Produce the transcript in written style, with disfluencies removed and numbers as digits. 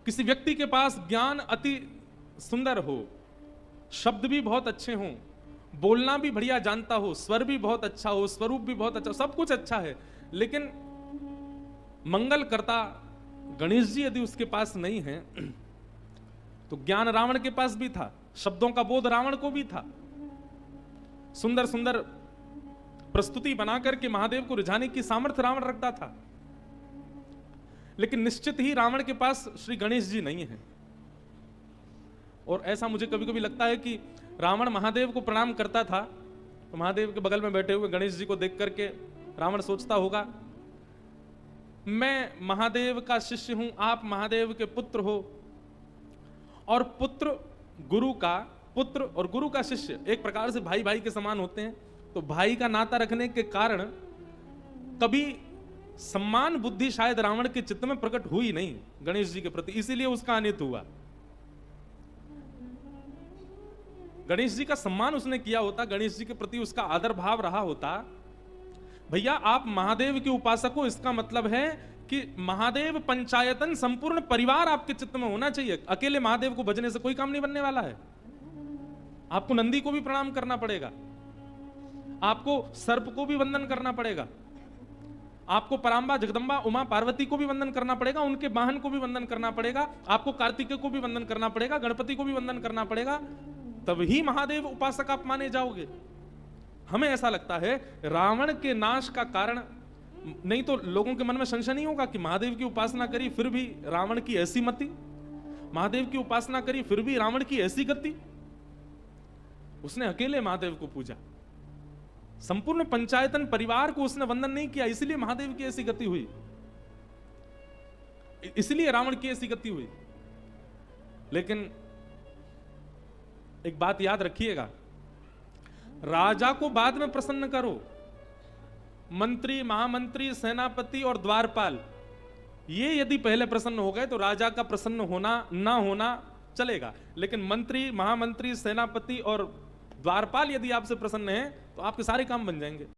किसी व्यक्ति के पास ज्ञान अति सुंदर हो, शब्द भी बहुत अच्छे हों, बोलना भी बढ़िया जानता हो, स्वर भी बहुत अच्छा हो, स्वरूप भी बहुत अच्छा, सब कुछ अच्छा है, लेकिन मंगलकर्ता गणेश जी यदि उसके पास नहीं है तो ज्ञान रावण के पास भी था, शब्दों का बोध रावण को भी था, सुंदर सुंदर प्रस्तुति बना करके महादेव को रिझाने की सामर्थ्य रावण रखता था, लेकिन निश्चित ही रावण के पास श्री गणेश जी नहीं है। और ऐसा मुझे कभी कभी लगता है कि रावण महादेव को प्रणाम करता था तो महादेव के बगल में बैठे हुए गणेश जी को देख करके रावण सोचता होगा, मैं महादेव का शिष्य हूं, आप महादेव के पुत्र हो, और पुत्र गुरु का पुत्र और गुरु का शिष्य एक प्रकार से भाई भाई के समान होते हैं, तो भाई का नाता रखने के कारण कभी सम्मान बुद्धि शायद रावण के चित्त में प्रकट हुई नहीं गणेश जी के प्रति, इसीलिए उसका अनित हुआ। गणेश जी का सम्मान उसने किया होता, गणेश जी के प्रति उसका आदर भाव रहा होता, भैया आप महादेव के उपासक हो, इसका मतलब है कि महादेव पंचायतन संपूर्ण परिवार आपके चित्त में होना चाहिए। अकेले महादेव को भजने से कोई काम नहीं बनने वाला है। आपको नंदी को भी प्रणाम करना पड़ेगा, आपको सर्प को भी वंदन करना पड़ेगा, आपको परांबा जगदंबा उमा पार्वती को भी वंदन करना पड़ेगा, उनके वाहन को भी वंदन करना पड़ेगा, आपको कार्तिकेय को भी वंदन करना पड़ेगा, गणपति को भी वंदन करना पड़ेगा, तब ही महादेव उपासक आप माने जाओगे। हमें ऐसा लगता है रावण के नाश का कारण, नहीं तो लोगों के मन में संशय नहीं होगा कि महादेव की उपासना करी फिर भी रावण की ऐसी मति, महादेव की उपासना करी फिर भी रावण की ऐसी गति। उसने अकेले महादेव को पूजा, संपूर्ण पंचायतन परिवार को उसने वंदन नहीं किया, इसलिए महादेव की ऐसी गति हुई, इसलिए रावण की ऐसी गति हुई। लेकिन एक बात याद रखिएगा, राजा को बाद में प्रसन्न करो, मंत्री महामंत्री सेनापति और द्वारपाल ये यदि पहले प्रसन्न हो गए तो राजा का प्रसन्न होना ना होना चलेगा, लेकिन मंत्री महामंत्री सेनापति और द्वारपाल यदि आपसे प्रसन्न हैं तो आपके सारे काम बन जाएंगे।